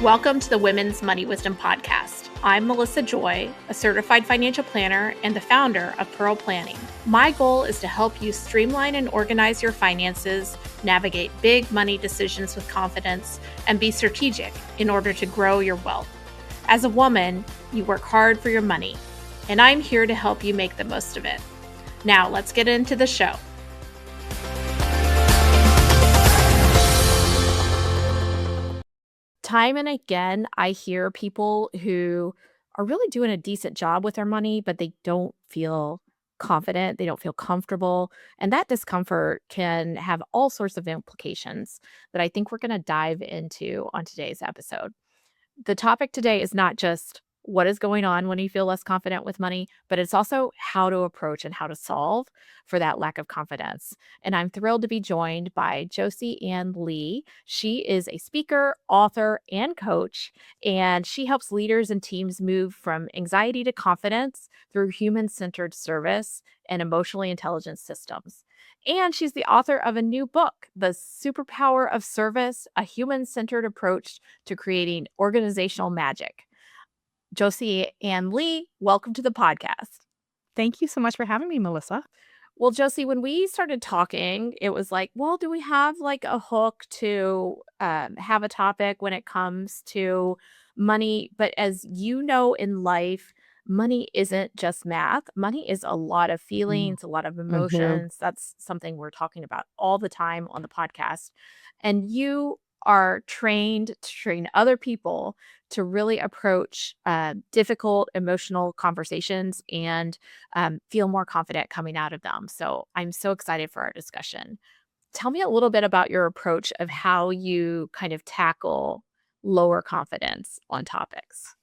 Welcome to the Women's Money Wisdom Podcast. I'm Melissa Joy, a certified financial planner and the founder of Pearl Planning. My goal is to help you streamline and organize your finances, navigate big money decisions with confidence, and be strategic in order to grow your wealth. As a woman, you work hard for your money, and I'm here to help you make the most of it. Now, let's get into the show. Time and again, I hear people who are really doing a decent job with their money, but they don't feel confident. They don't feel comfortable. And that discomfort can have all sorts of implications that I think we're going to dive into on today's episode. The topic today is not just what is going on when you feel less confident with money, but it's also how to approach and how to solve for that lack of confidence. And I'm thrilled to be joined by Josie Ann Lee. She is a speaker, author, and coach, and she helps leaders and teams move from anxiety to confidence through human-centered service and emotionally intelligent systems. And she's the author of a new book, The Superpower of Service, a human-centered approach to creating organizational magic. Josie Ann Lee, welcome to the podcast. Thank you so much for having me, Melissa. Well, Josie, when we started talking, it was like, well, do we have like a hook to have a topic when it comes to money? But as you know in life, money isn't just math. Money is a lot of feelings, a lot of Mm-hmm. emotions. That's something we're talking about all the time on the podcast. And you are trained to train other people to really approach difficult emotional conversations and feel more confident coming out of them. So I'm so excited for our discussion. Tell me a little bit about your approach of how you kind of tackle lower confidence on topics.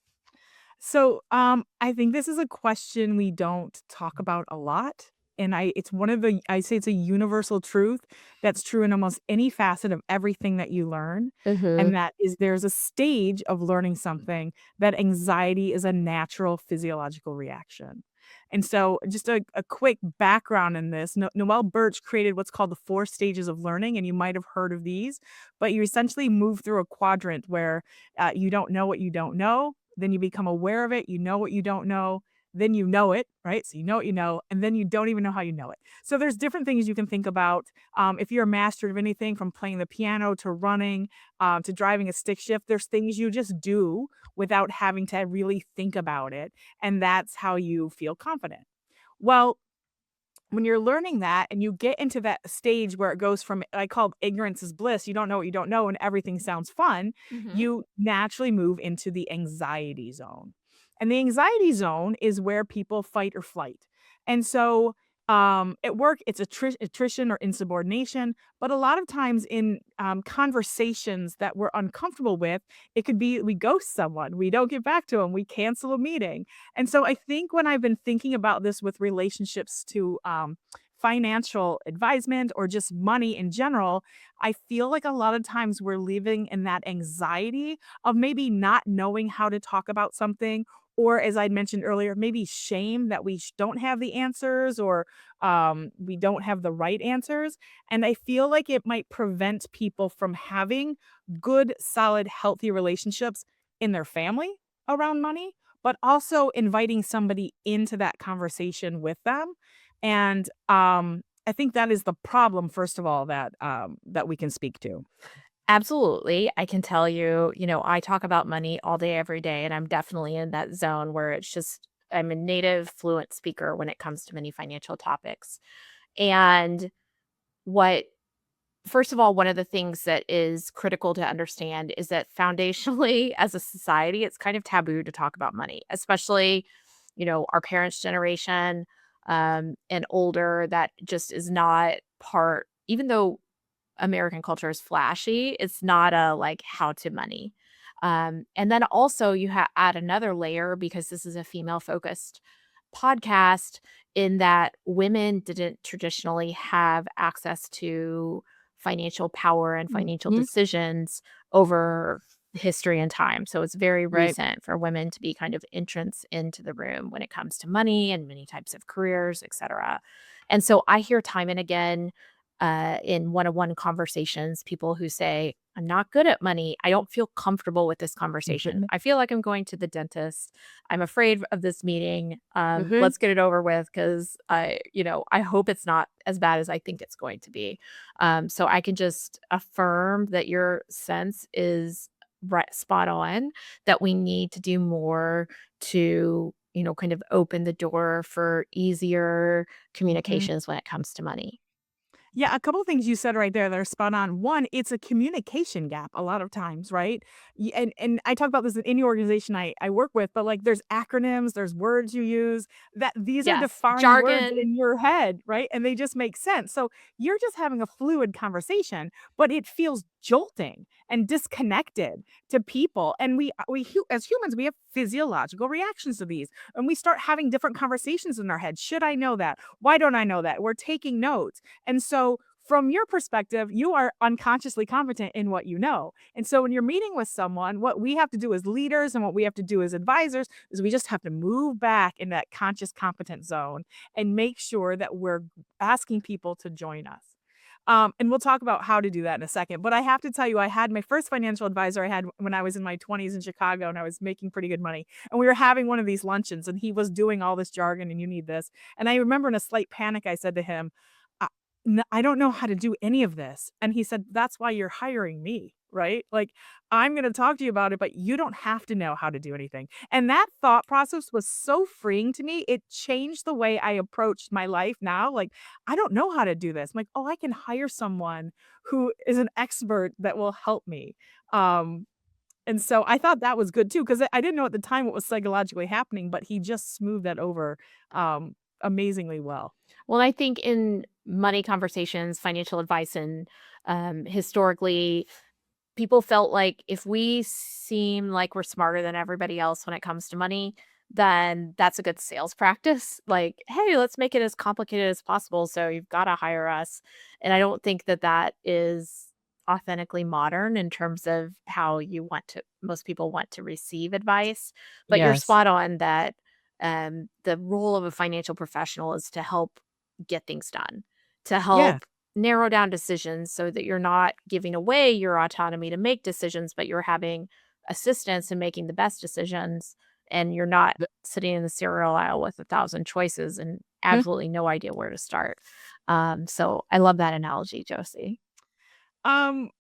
I think this is a question we don't talk about a lot. And I say it's a universal truth that's true in almost any facet of everything that you learn. Mm-hmm. And that is there's a stage of learning something that anxiety is a natural physiological reaction. And so just a quick background in this, Noel Birch created what's called the 4 stages of learning, and you might have heard of these, but you essentially move through a quadrant where you don't know what you don't know, then you become aware of it, you know what you don't know, then you know it, right? So you know what you know, and then you don't even know how you know it. So there's different things you can think about. If you're a master of anything from playing the piano to running to driving a stick shift, there's things you just do without having to really think about it. And that's how you feel confident. Well, when you're learning that and you get into that stage where it goes from, I call ignorance is bliss, you don't know what you don't know and everything sounds fun, Mm-hmm. you naturally move into the anxiety zone. And the anxiety zone is where people fight or flight. And so at work, it's attrition or insubordination. But a lot of times in conversations that we're uncomfortable with, it could be we ghost someone, we don't get back to them, we cancel a meeting. And so I think when I've been thinking about this with relationships to financial advisement or just money in general, I feel like a lot of times we're living in that anxiety of maybe not knowing how to talk about something. Or, as I mentioned earlier, maybe shame that we don't have the answers or we don't have the right answers. And I feel like it might prevent people from having good, solid, healthy relationships in their family around money, but also inviting somebody into that conversation with them. And I think that is the problem, first of all, that we can speak to. Absolutely. I can tell you, I talk about money all day, every day, and I'm definitely in that zone where it's just, I'm a native fluent speaker when it comes to many financial topics. And what first of all, one of the things that is critical to understand is that foundationally, as a society, it's kind of taboo to talk about money, especially, our parents' generation and older. That just is not part, even though American culture is flashy, it's not a like how to money. And then also, you add another layer because this is a female focused podcast in that women didn't traditionally have access to financial power and financial Mhm. decisions over history and time. So it's very Right. recent for women to be kind of entrants into the room when it comes to money and many types of careers, et cetera. And so I hear time and again, in one-on-one conversations, people who say, "I'm not good at money. I don't feel comfortable with this conversation. Mhm. I feel like I'm going to the dentist. I'm afraid of this meeting. Mhm. Let's get it over with because I hope it's not as bad as I think it's going to be." So I can just affirm that your sense is right, spot on, that we need to do more to, kind of open the door for easier Mhm. communications when it comes to money. Yeah, a couple things you said right there that are spot on. One, it's a communication gap a lot of times, right? And I talk about this in any organization I work with, but like there's acronyms, there's words you use that these are Yes, defined words jargon. in your head, right? And they just make sense. So you're just having a fluid conversation, but it feels jolting and disconnected to people. And as humans, we have physiological reactions to these, and we start having different conversations in our head. Should I know that? Why don't I know that? We're taking notes, and so from your perspective, you are unconsciously competent in what you know. And so when you're meeting with someone, what we have to do as leaders and what we have to do as advisors is we just have to move back in that conscious competent zone and make sure that we're asking people to join us. And we'll talk about how to do that in a second. But I have to tell you, I had my first financial advisor I had when I was in my 20s in Chicago and I was making pretty good money. And we were having one of these luncheons and he was doing all this jargon and you need this. And I remember in a slight panic, I said to him, I don't know how to do any of this." And he said, "That's why you're hiring me, right? Like, I'm gonna talk to you about it, but you don't have to know how to do anything." And that thought process was so freeing to me. It changed the way I approached my life now. Like, I don't know how to do this. I'm like, "Oh, I can hire someone who is an expert that will help me." Um, and so I thought that was good too, because I didn't know at the time what was psychologically happening, but he just smoothed that over, amazingly well. Well, I think in money conversations, financial advice, and historically, people felt like if we seem like we're smarter than everybody else when it comes to money, then that's a good sales practice. Like, hey, let's make it as complicated as possible. So you've got to hire us. And I don't think that that is authentically modern in terms of how most people want to receive advice. But you're Yes. spot on that the role of a financial professional is to help get things done, to Yeah. help narrow down decisions so that you're not giving away your autonomy to make decisions, but you're having assistance in making the best decisions, and you're not The sitting in the cereal aisle with 1,000 choices and absolutely no idea where to start. So I love that analogy, Josie. Um,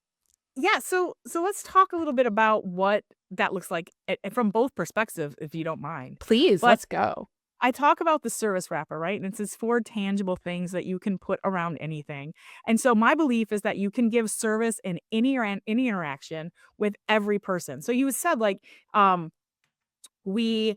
yeah, so let's talk a little bit about what that looks like from both perspectives, if you don't mind. Please, But let's go. I talk about the service wrapper, right? And it's this four tangible things that you can put around anything. And so my belief is that you can give service in any interaction with every person. So you said like we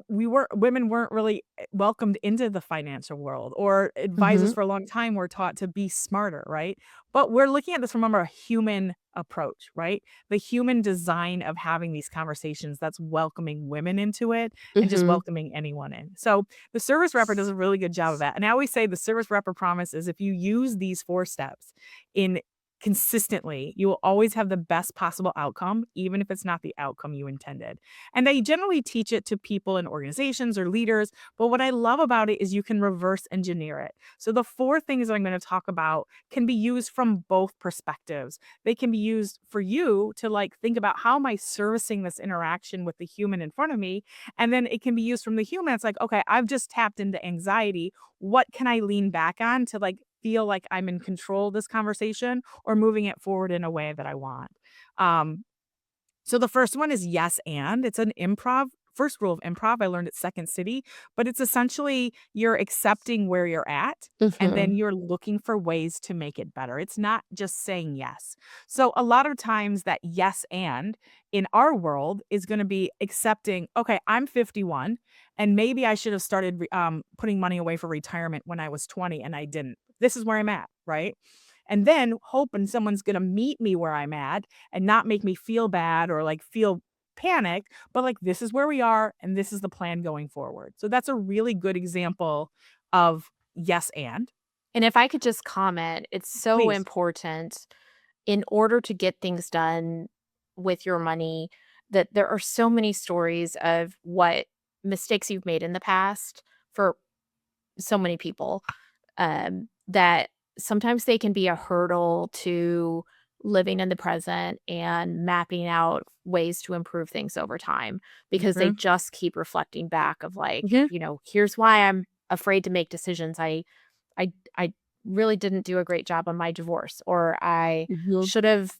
we were women weren't really welcomed into the financial world, or advisors Mhm. for a long time were taught to be smarter, right? But we're looking at this from a human approach, right? The human design of having these conversations that's welcoming women into it and just Mhm. welcoming anyone in. So the service wrapper does a really good job of that. And I always say the service wrapper promise is if you use these four steps in consistently, you will always have the best possible outcome, even if it's not the outcome you intended. And they generally teach it to people in organizations or leaders. But what I love about it is you can reverse engineer it. So the four things I'm going to talk about can be used from both perspectives. They can be used for you to like think about how am I servicing this interaction with the human in front of me? And then it can be used from the human. It's like, okay, I've just tapped into anxiety. What can I lean back on to like feel like I'm in control of this conversation or moving it forward in a way that I want? Um, so the first one is yes and. It's an improv first rule of improv. I learned at Second City, but it's essentially you're accepting where you're at and then Mhm. you're looking for ways to make it better. It's not just saying yes. So a lot of times that yes and in our world is going to be accepting, okay, I'm 51 and maybe I should have started putting money away for retirement when I was 20 and I didn't. This is where I'm at, right? And then hoping someone's going to meet me where I'm at and not make me feel bad or like feel panicked, but like this is where we are and this is the plan going forward. So that's a really good example of yes and. And if I could just comment, it's so Please. important in order to get things done with your money that there are so many stories of what mistakes you've made in the past for so many people, that sometimes they can be a hurdle to living in the present and mapping out ways to improve things over time because they Mhm. just keep reflecting back of like, Mhm. here's why I'm afraid to make decisions. I really didn't do a great job on my divorce, or I Mhm. should have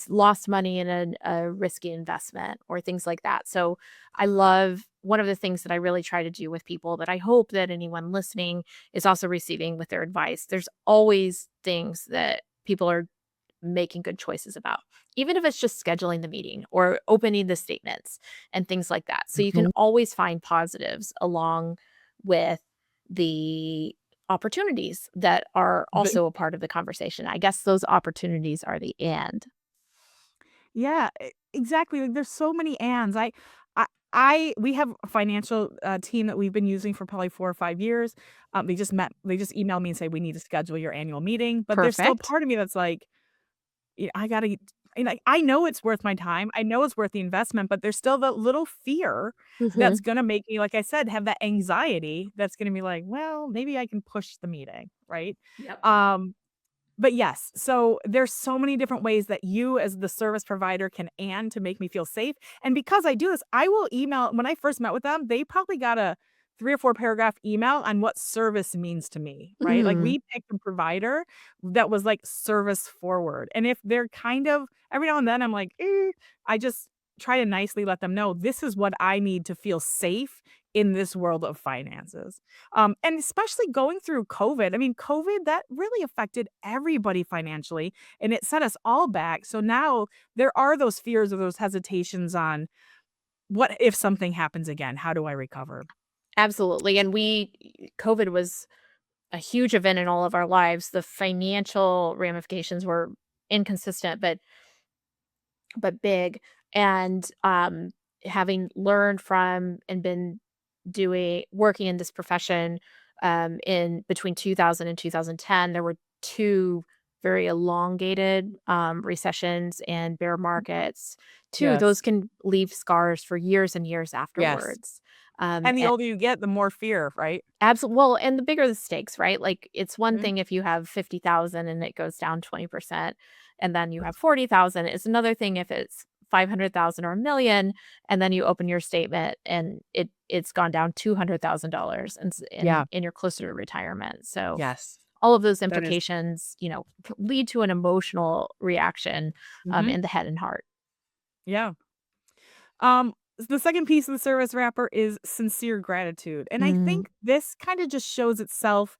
lost money in a risky investment or things like that. So I love one of the things that I really try to do with people that I hope that anyone listening is also receiving with their advice. There's always things that people are making good choices about, even if it's just scheduling the meeting or opening the statements and things like that. So you can Mhm. always find positives along with the opportunities that are But also a part of the conversation. I guess those opportunities are the and. yeah, exactly, like, there's so many ands. I we have a financial, team that we've been using for probably 4 or 5 years. They just emailed me and say, "We need to schedule your annual meeting," but there's still Perfect. part of me that's like, I gotta get and I know it's worth my time, I know it's worth the investment, but there's still that little fear that's Mhm. gonna make me, like I said, have that anxiety that's gonna be like, "Well, maybe I can push the meeting," right? Yep. Um but yes, so there's so many different ways that you as the service provider can and to make me feel safe, and because I do this, I will email when I first met with them, they probably got a 3 or 4 paragraph email on what service means to me, right? Like, Mhm. we picked a provider that was, like, service forward, and if they're kind of every now and then, I'm like, I just try to nicely let them know, "This is what I need to feel safe in this world of finances." And especially going through COVID. I mean, COVID, that really affected everybody financially and it set us all back. So now there are those fears or those hesitations on what if something happens again? How do I recover? Absolutely. And COVID was a huge event in all of our lives. The financial ramifications were inconsistent, but big. And having learned from and been doing working in this profession in between 2000 and 2010, there were two very elongated recessions and bear markets. Two, those Yes. can leave scars for years and years Yes. afterwards. And the older you get, the more fear, right? Well, and the bigger the stakes, right? Like, it's one Mhm. thing if you have 50,000 and it goes down 20%, and then you have 40,000. It's another thing if it's 500,000 or a million, and then you open your statement and it's gone down $200,000 Yeah. and you're closer to retirement. So, Yes. all of those That is. implications, lead to an emotional reaction Mhm. in the head and heart. Yeah. The second piece of the service wrapper is sincere gratitude. And I Mm, think this kind of just shows itself.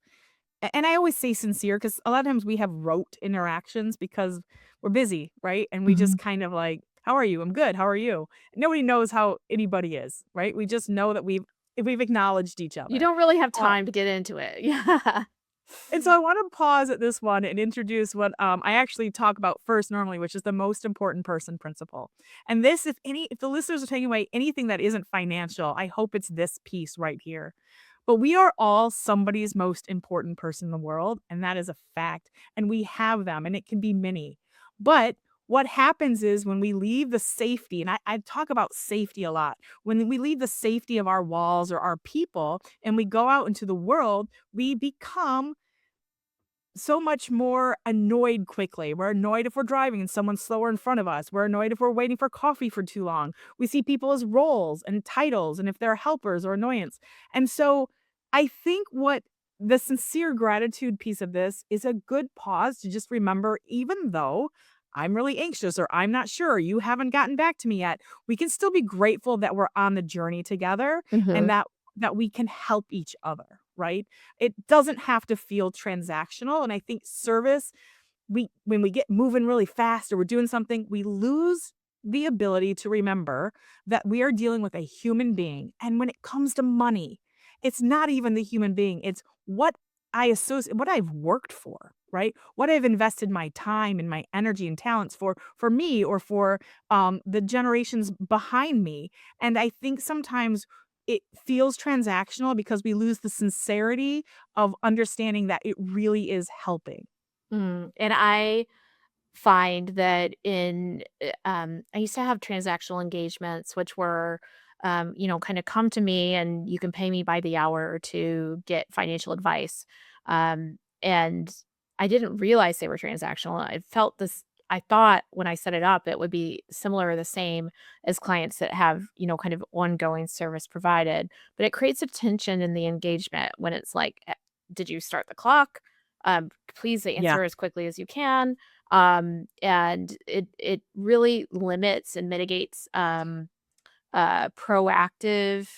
And I always say sincere because a lot of times we have rote interactions because we're busy, right? And we just mhm. kind of like, "How are you? I'm good. How are you?" Nobody knows how anybody is, right? We just know that we've acknowledged each You other. don't really have Uh, time to get into it. Yeah. and so I want to pause at this one and introduce what I actually talk about first normally, which is the most important person principle. And this, if the listeners are taking away anything that isn't financial, I hope it's this piece right here. But we are all somebody's most important person in the world, and that is a fact. And we have them, and it can be many. But what happens is when we leave the safety, and I talk about safety a lot, when we leave the safety of our walls or our people and we go out into the world, we become so much more annoyed quickly. We're annoyed if we're driving and someone's slower in front of us. We're annoyed if we're waiting for coffee for too long. We see people as roles and titles and if they're helpers or annoyance. And so I think what the sincere gratitude piece of this is a good pause to just remember, even though I'm really anxious or I'm not sure, you haven't gotten back to me yet, we can still be grateful that we're on the journey together and Mhm. that we can help each other, right? It doesn't have to feel transactional, and I think service, we when we get moving really fast or we're doing something, we lose the ability to remember that we are dealing with a human being, and when it comes to money, it's not even the human being, it's what I've worked for, right? What I've invested my time and my energy and talents for me or for, the generations behind me, and I think sometimes it feels transactional because we lose the sincerity of understanding that it really is helping. And I find that I used to have transactional engagements, which were, kind of come to me and you can pay me by the hour to get financial advice. And I didn't realize they were transactional. I thought when I set it up, it would be similar or the same as clients that have, kind of ongoing service provided, but it creates a tension in the engagement when it's like, "Did you start the clock? Please Yeah. answer as quickly as you can." And it really limits and mitigates, proactive,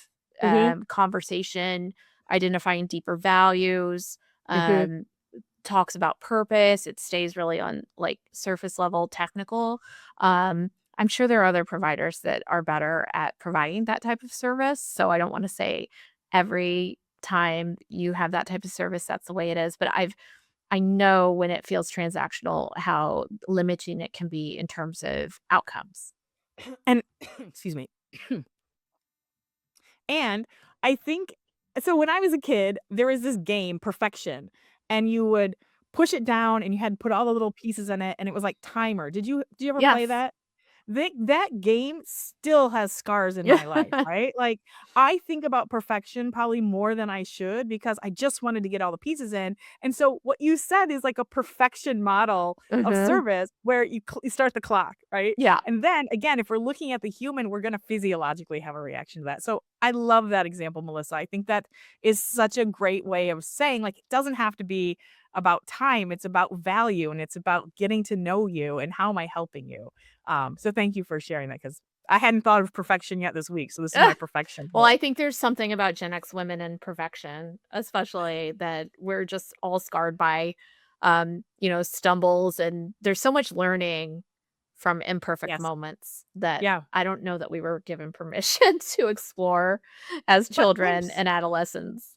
Mhm. conversation, identifying deeper values, Mhm. um, talks about purpose. It stays really on, like, surface level technical. I'm sure there are other providers that are better at providing that type of service, so I don't wanna say every time you have that type of service, that's the way it is, but I know when it feels transactional, how limiting it can be in terms of outcomes. And excuse me. And I think so when I was a kid, there was this game, Perfection, and you would push it down and you had to put all the little pieces in it and it was like timer. Did you ever play Yes. that? That game still has scars in my life, right? Like, I think about perfection probably more than I should because I just wanted to get all the pieces in, and so what you said is like a perfection model of Mhm. service where you start the clock, right? Yeah. And then, again, if we're looking at the human, we're gonna physiologically have a reaction to that. So, I love that example, Melissa. I think that is such a great way of saying, like, it doesn't have to be about time, it's about value, and it's about getting to know you and how am I helping you? So thank you for sharing that because I hadn't thought of perfection yet this week, so this is my perfection Well, hit. I think there's something about Gen X women and perfection, especially that we're just all scarred by, stumbles, and there's so much learning from imperfect Yes. moments that Yeah. I don't know that we were given permission to explore as But children and adolescents.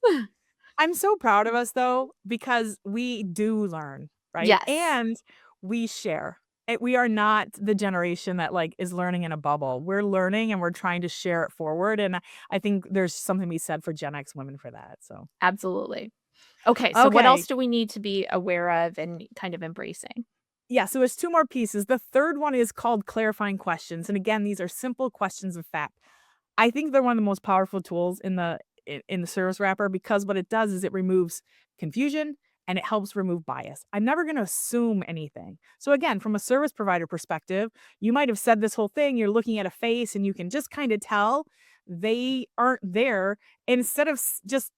I'm so proud of us though, because we do learn, right? Yes, And we share. We are not the generation that like is learning in a bubble. We're learning and we're trying to share it forward. And I think there's something to be said for Gen X women for that. So absolutely. Okay, so what else okay. do we need to be aware of and kind of embracing? Yeah, so there's 2 more pieces. The third one is called clarifying questions. And again, these are simple questions of fact. I think they're one of the most powerful tools in the service wrapper because what it does is it removes confusion and it helps remove bias. I'm never going to assume anything. So again, from a service provider perspective, you might have said this whole thing, you're looking at a face and you can just kind of tell they aren't there. Instead of just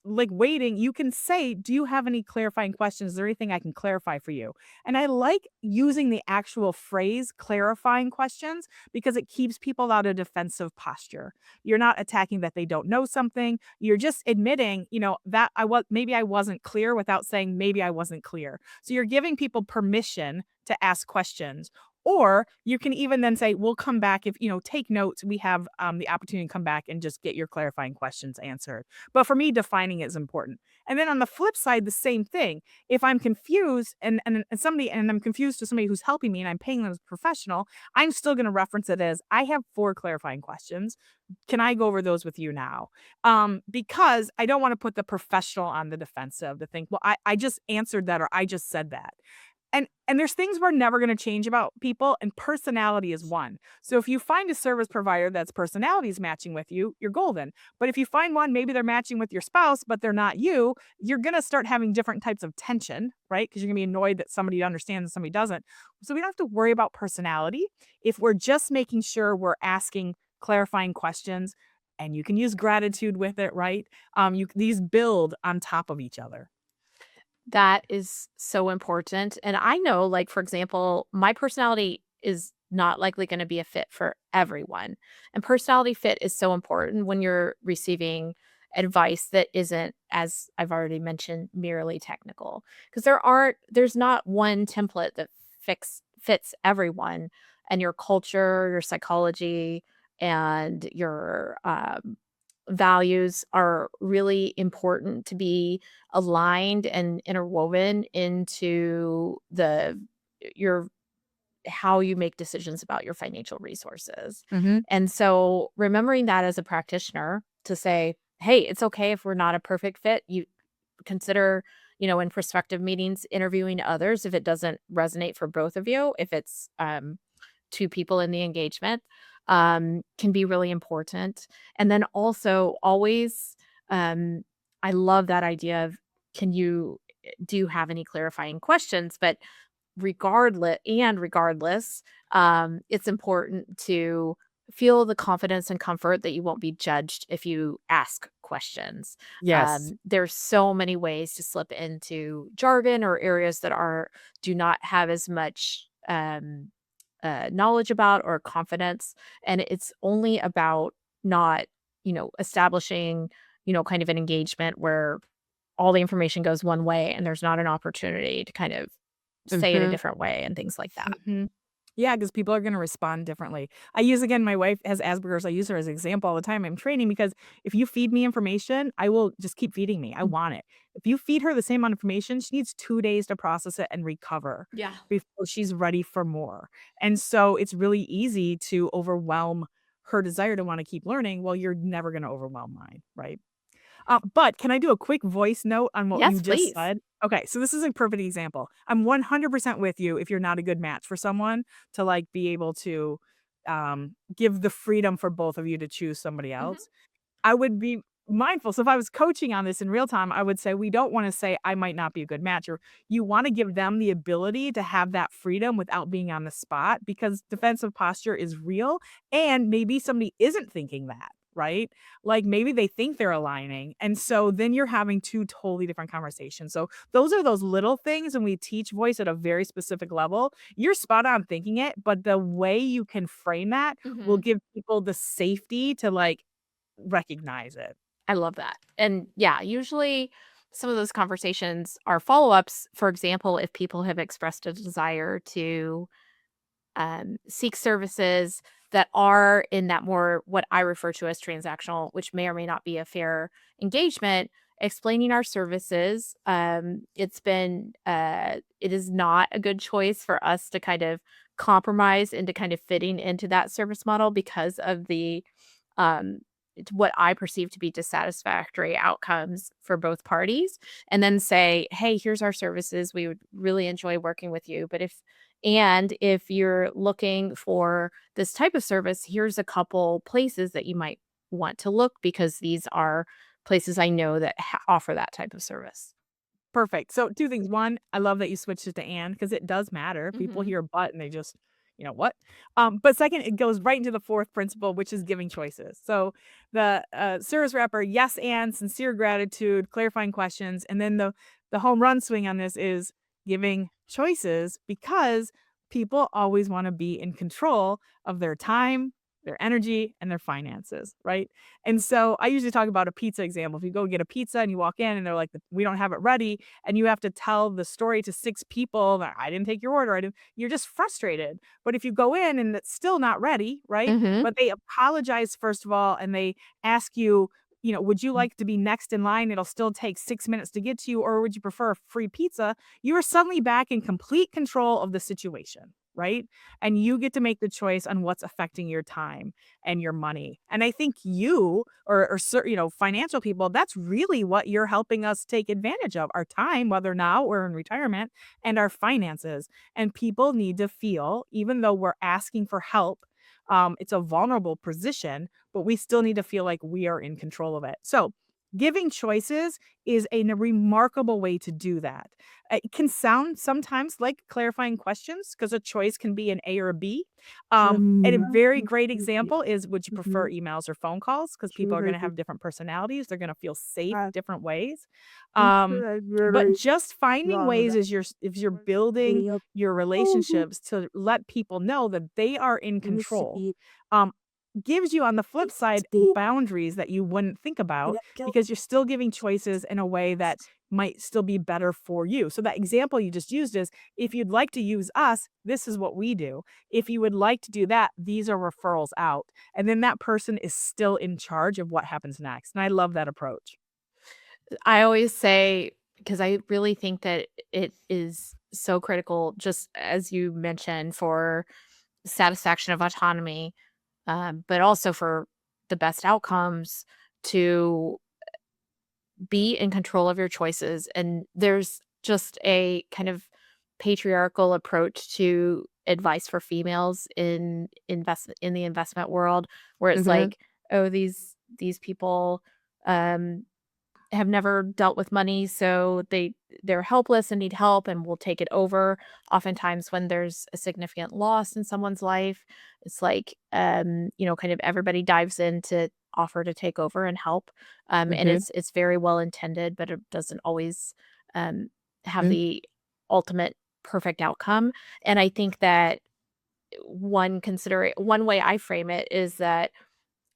like waiting, you can say, "Do you have any clarifying questions? Is there anything I can clarify for you?" And I like using the actual phrase clarifying questions because it keeps people out of defensive posture. You're not attacking that they don't know something. You're just admitting, that maybe I wasn't clear without saying maybe I wasn't clear. So you're giving people permission to ask questions. Or you can even then say, we'll come back if, take notes. We have the opportunity to come back and just get your clarifying questions answered. But for me, defining it is important. And then on the flip side, the same thing. If I'm confused and I'm confused to somebody who's helping me and I'm paying them as a professional, I'm still going to reference it as I have 4 clarifying questions. Can I go over those with you now? Because I don't want to put the professional on the defensive to think, well, I just answered that or I just said that. And there's things we're never going to change about people, and personality is one. So if you find a service provider that's personality is matching with you, you're golden. But if you find one, maybe they're matching with your spouse, but they're not you, you're going to start having different types of tension, right? Because you're going to be annoyed that somebody understands and somebody doesn't. So we don't have to worry about personality if we're just making sure we're asking clarifying questions, and you can use gratitude with it, right? These build on top of each other. That is so important, and I know, like, for example, my personality is not likely gonna be a fit for everyone, and personality fit is so important when you're receiving advice that isn't, as I've already mentioned, merely technical, because there's not one template that fits everyone and your culture, your psychology, and your, values are really important to be aligned and interwoven into your how you make decisions about your financial resources. Mhm. And so remembering that as a practitioner to say, "Hey, it's okay if we're not a perfect fit." You consider, in prospective meetings, interviewing others if it doesn't resonate for both of you, if it's 2 people in the engagement, can be really important. And then also always, um, I love that idea of can you do you have any clarifying questions? But regardless, it's important to feel the confidence and comfort that you won't be judged if you ask questions. Yes. There's so many ways to slip into jargon or areas that are do not have as much knowledge about or confidence, and it's only about not, establishing, kind of an engagement where all the information goes one way and there's not an opportunity to kind of say it a Mhm. different way and things like that. Mhm. Yeah, because people are gonna respond differently. I use again, my wife has Asperger's, I use her as an example all the time, I'm training because if you feed me information, I will just keep feeding me, I Mm. want it. If you feed her the same amount of information, she needs 2 days to process it and recover Yeah. before she's ready for more. And so it's really easy to overwhelm her desire to wanna keep learning, well, you're never gonna overwhelm mine, right? But can I do a quick voice note on what you Yes, just please. said? Okay, so this is a perfect example. I'm 100% with you if you're not a good match for someone to, like, be able to, give the freedom for both of you to choose somebody Mhm. else. I would be mindful. So if I was coaching on this in real time, I would say we don't wanna say, "I might not be a good match," or you wanna give them the ability to have that freedom without being on the spot because defensive posture is real, and maybe somebody isn't thinking that, right? Like, maybe they think they're aligning, and so then you're having 2 totally different conversations. So those are those little things when we teach voice at a very specific level. You're spot on thinking it, but the way you can frame that will Mhm. give people the safety to, like, recognize it. I love that. And yeah, usually some of those conversations are follow-ups. For example, if people have expressed a desire to seek services that are in that more what I refer to as transactional, which may or may not be a fair engagement, explaining our services. It is not a good choice for us to kind of compromise into kind of fitting into that service model because of it's what I perceive to be dissatisfactory outcomes for both parties, and then say, "Hey, here's our services. We would really enjoy working with you. But if you're looking for this type of service, here's a couple places that you might want to look because these are places I know that offer that type of service." Perfect. So 2 things. 1, I love that you switched it to "and" because it does matter. People Mhm. hear "but" and they just, "What?" But second, it goes right into the 4th principle, which is giving choices. So the, service wrapper, yes, and, sincere gratitude, clarifying questions, and then the home run swing on this is giving choices because people always wanna be in control of their time, their energy, and their finances, right? And so I usually talk about a pizza example. If you go get a pizza and you walk in and they're like, "We don't have it ready," and you have to tell the story to 6 people that, "I didn't take your order, I didn't," you're just frustrated. But if you go in and it's still not ready, right? Mhm. But they apologize first of all, and they ask you, "Would you like to be next in line? It'll still take 6 minutes to get to you, or would you prefer a free pizza?" You are suddenly back in complete control of the situation, right? And you get to make the choice on what's affecting your time and your money. And I think you financial people, that's really what you're helping us take advantage of, our time, whether now or in retirement, and our finances. And people need to feel, even though we're asking for help, it's a vulnerable position, but we still need to feel like we are in control of it. So giving choices is a remarkable way to do that. It can sound sometimes like clarifying questions because a choice can be an A or a B. And a very great example is, would you prefer emails or phone calls? Because people are gonna have different personalities, they're gonna feel safe different ways. Um, but just finding ways as you're building your relationships to let people know that they are in control, um, gives you, on the flip side, boundaries that you wouldn't think about because you're still giving choices in a way that might still be better for you. So that example you just used is, if you'd like to use us, this is what we do. If you would like to do that, these are referrals out. And then that person is still in charge of what happens next. And I love that approach. I always say, because I really think that it is so critical, just as you mentioned, for satisfaction of autonomy, but also for the best outcomes to be in control of your choices. And there's just a kind of patriarchal approach to advice for females in the investment world, where it's Mhm. like, oh, these people um have never dealt with money, so they're helpless and need help and will take it over. Oftentimes when there's a significant loss in someone's life, it's like, kind of everybody dives in to offer to take over and help. And Mhm, it's very well intended, but it doesn't always, um, have mm, the ultimate perfect outcome. And I think that one way I frame it is that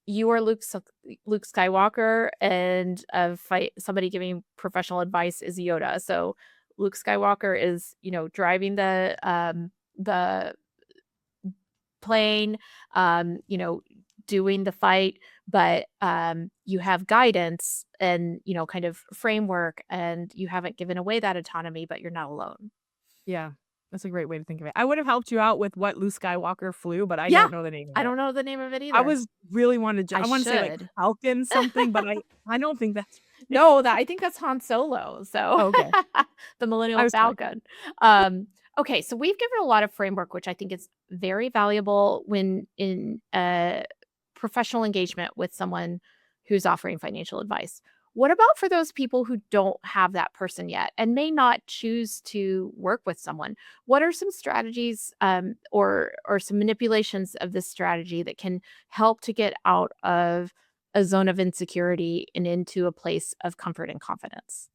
you are Luke Skywalker, and fight somebody giving professional advice is Yoda. So Luke Skywalker is, driving the plane, doing the fight, but you have guidance and, kind of framework, and you haven't given away that autonomy, but you're not alone. yeah, that's a great way to think of it. I would have helped you out with what Luke Skywalker flew, but I Yeah, don't know the name of I it. don't know the name of it I either. was really wanted to I I wanna say, like, should. Falcon something, but I don't think that's right. No, I think that's Han Solo, so Oh, okay. the I Millennial was like, Falcon. Okay, so we've given a lot of framework, which I think is very valuable when in, professional engagement with someone who's offering financial advice. What about for those people who don't have that person yet and may not choose to work with someone? What are some strategies, or some manipulations of this strategy that can help to get out of a zone of insecurity and into a place of comfort and confidence?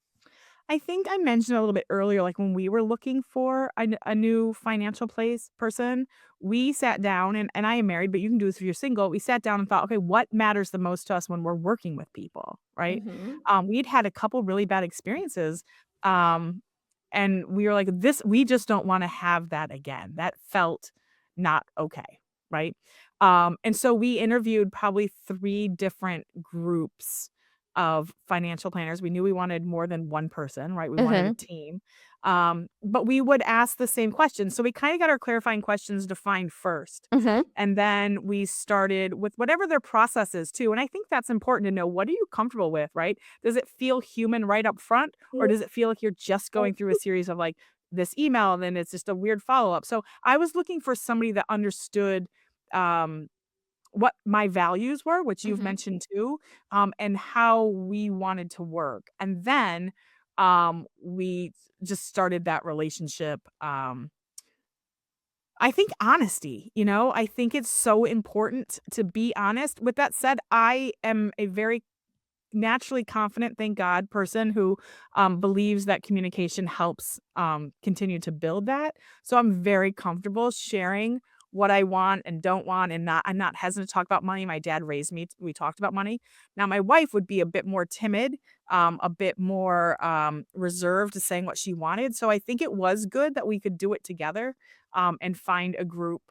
I think I mentioned a little bit earlier, like, when we were looking for a new financial place person, we sat down and I am married, but you can do this if you're single. We sat down and thought, "Okay, what matters the most to us when we're working with people?" Right? Mhm. We'd had a couple really bad experiences, um, and we were like, "This we just don't wanna have that again." That felt not okay, right? And so we interviewed probably 3 different groups of financial planners. We knew we wanted more than one person, right? We wanted a Mhm. team. But we would ask the same questions. So we kind of got our clarifying questions defined first. Mhm. And then we started with whatever their process is too. And I think that's important to know. What are you comfortable with, right? Does it feel human right up front? Or does it feel like you're just going through a series of like this email and then it's just a weird follow up? So I was looking for somebody that understood um, what my values were, which you've Mhm. mentioned too, and how we wanted to work. And then we just started that relationship. I think honesty, I think it's so important to be honest. With that said, I am a very naturally confident, thank God, person who believes that communication helps continue to build that. So I'm very comfortable sharing what I want and don't want, and I'm not hesitant to talk about money. My dad raised me. We talked about money. Now my wife would be a bit more timid, a bit more reserved to saying what she wanted. So I think it was good that we could do it together and find a group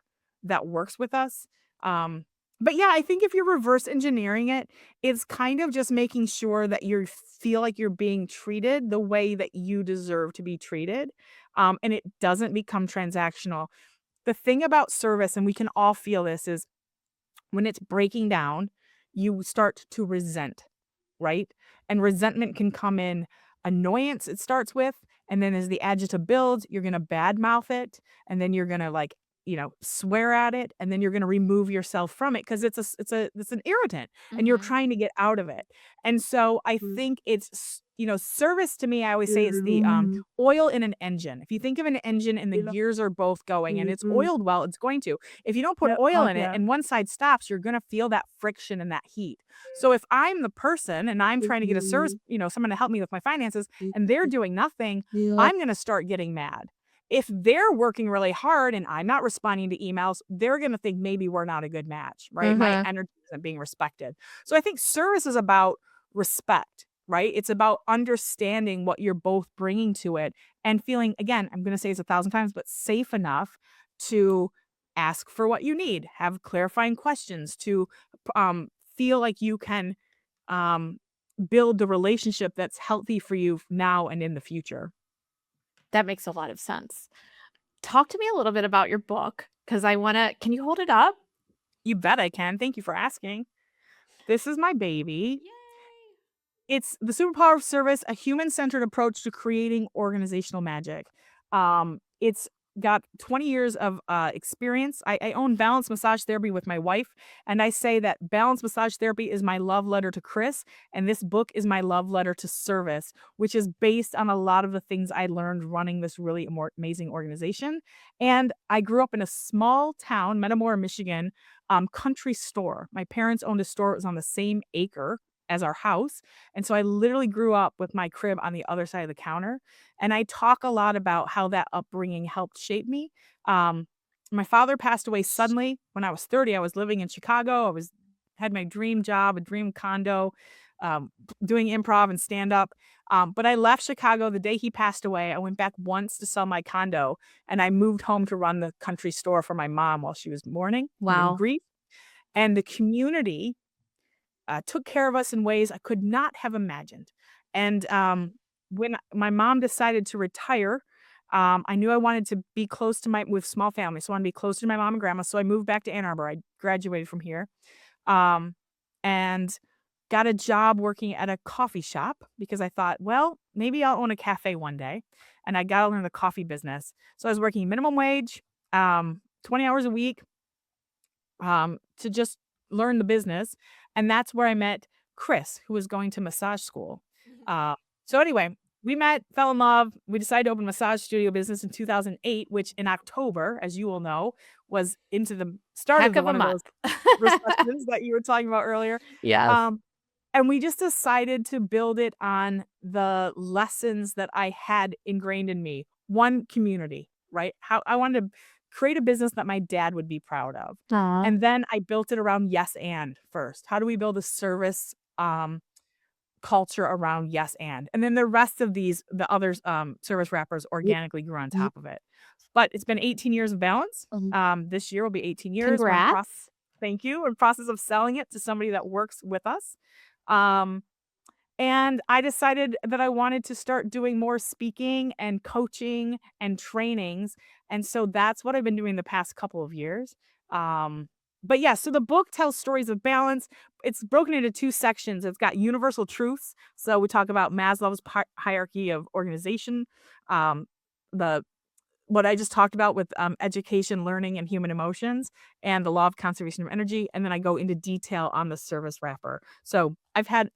that works with us. Um, but yeah, I think if you're reverse engineering it, it's kind of just making sure that you feel like you're being treated the way that you deserve to be treated, and it doesn't become transactional. The thing about service, and we can all feel this, is when it's breaking down, you start to resent, right? And resentment can come in annoyance, it starts with, and then as the adjective builds, you're gonna badmouth it, and then you're gonna like, swear at it, and then you're gonna remove yourself from it because it's an irritant, and you're Mhm. trying to get out of it. And so I think service to me, I always say it's the oil in an engine. If you think of an engine and the gears are both going and it's oiled well, it's going to. If you don't put oil in it and one side stops, you're gonna feel that friction and that heat. So if I'm the person and I'm trying to get a service, someone to help me with my finances and they're doing nothing, I'm going to start getting mad. If they're working really hard and I'm not responding to emails, they're going to think maybe we're not a good match, right? My Mhm. energy isn't being respected. So I think service is about respect, right? It's about understanding what you're both bringing to it and feeling, again, I'm going to say this 1,000 times, but safe enough to ask for what you need, have clarifying questions to feel like you can um, build the relationship that's healthy for you now and in the future. That makes a lot of sense. Talk to me a little bit about your book, because can you hold it up? You bet I can. Thank you for asking. This is my baby. Yay. It's The Superpower of Service, a human centered approach to creating organizational magic. It's got 20 years of experience. I own Balance Massage Therapy with my wife, and I say that Balance Massage Therapy is my love letter to Chris, and this book is my love letter to service, which is based on a lot of the things I learned running this really amazing organization. And I grew up in a small town, Metamora, Michigan, country store. My parents owned a store that was on the same acre as our house. And so I literally grew up with my crib on the other side of the counter. And I talk a lot about how that upbringing helped shape me. Um, my father passed away suddenly when I was 30. I was living in Chicago. Had my dream job, a dream condo, doing improv and stand up. But I left Chicago the day he passed away. I went back once to sell my condo, and I moved home to run the country store for my mom while she was mourning and in Wow. grief. And the community took care of us in ways I could not have imagined. And when my mom decided to retire, I knew I wanted to be close to my with small family, so I wanted to be close to my mom and grandma. So I moved back to Ann Arbor. I graduated from here, um, and got a job working at a coffee shop because I thought, well, maybe I'll own a cafe one day, and I got to learn the coffee business. So I was working minimum wage, 20 hours a week, to just learn the business, and that's where I met Chris, who was going to massage school. So anyway, we met, fell in love. We decided to open a massage studio business in 2008, which in October, as you will know, was into the start of Heck the of a one of month. those recessions that you were talking about earlier. Yes. Um, and we just decided to build it on the lessons that I had ingrained in me. One, community, right? How I wanted to create a business that my dad would be proud of. Aw. And then I built it around yes and first. How do we build a service culture around yes and then the rest of the others service wrappers Ye organically grew on ye top of it. But it's been 18 years of Balance. um, This year will be 18 years. Congrats. Thank you. We're in process of selling it to somebody that works with us. Um and I decided that I wanted to start doing more speaking and coaching and trainings. And so that's what I've been doing the past couple of years. But yeah, so the book tells stories of balance. It's broken into two sections. It's got universal truths. So we talk about Maslow's hierarchy of organization, the what I just talked about with education, learning, and human emotions, and the law of conservation of energy. And then I go into detail on the service wrapper. So I've had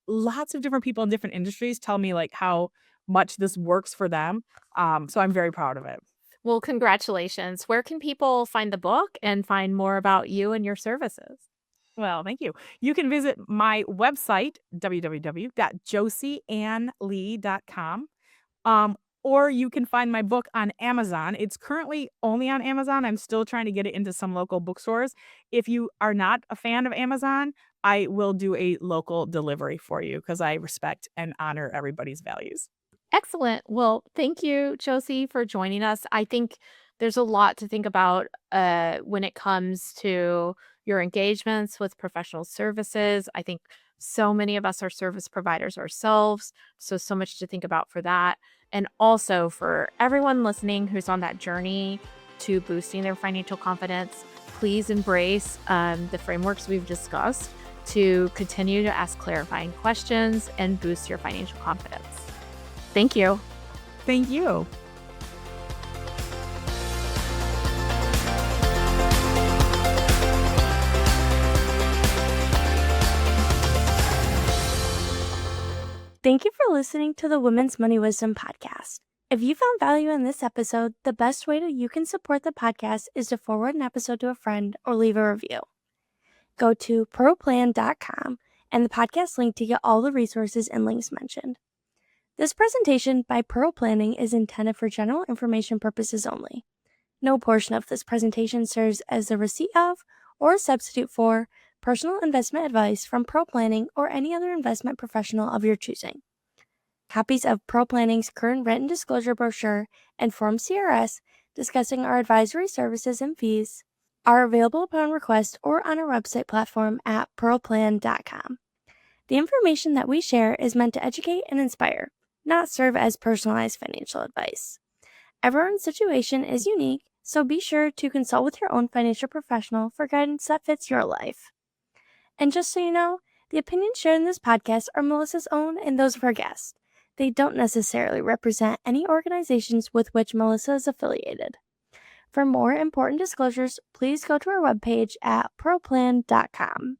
lots of different people in different industries tell me like how much this works for them. So I'm very proud of it. Well, congratulations. Where can people find the book and find more about you and your services? Well, thank you. You can visit my website, www.josieannlee.com. Um, or you can find my book on Amazon. It's currently only on Amazon. I'm still trying to get it into some local bookstores. If you are not a fan of Amazon, I will do a local delivery for you because I respect and honor everybody's values. Excellent. Well, thank you, Josie, for joining us. I think there's a lot to think about when it comes to your engagements with professional services. I think so many of us are service providers ourselves. So much to think about for that. And also for everyone listening who's on that journey to boosting their financial confidence, please embrace the frameworks we've discussed to continue to ask clarifying questions and boost your financial confidence. Thank you. Thank you. Thank you for listening to the Women's Money Wisdom podcast. If you found value in this episode, the best way that you can support the podcast is to forward an episode to a friend or leave a review. Go to proplan.com and the podcast link to get all the resources and links mentioned. This presentation by Pearl Planning is intended for general information purposes only. No portion of this presentation serves as a receipt of or a substitute for personal investment advice from Pearl Planning or any other investment professional of your choosing. Copies of Pearl Planning's current written disclosure brochure and Form CRS discussing our advisory services and fees are available upon request or on our website platform at pearlplan.com. The information that we share is meant to educate and inspire, not serve as personalized financial advice. Everyone's situation is unique, so be sure to consult with your own financial professional for guidance that fits your life. And just so you know, the opinions shared in this podcast are Melissa's own and those of her guests. They don't necessarily represent any organizations with which Melissa is affiliated. For more important disclosures, please go to our webpage at pearlplan.com.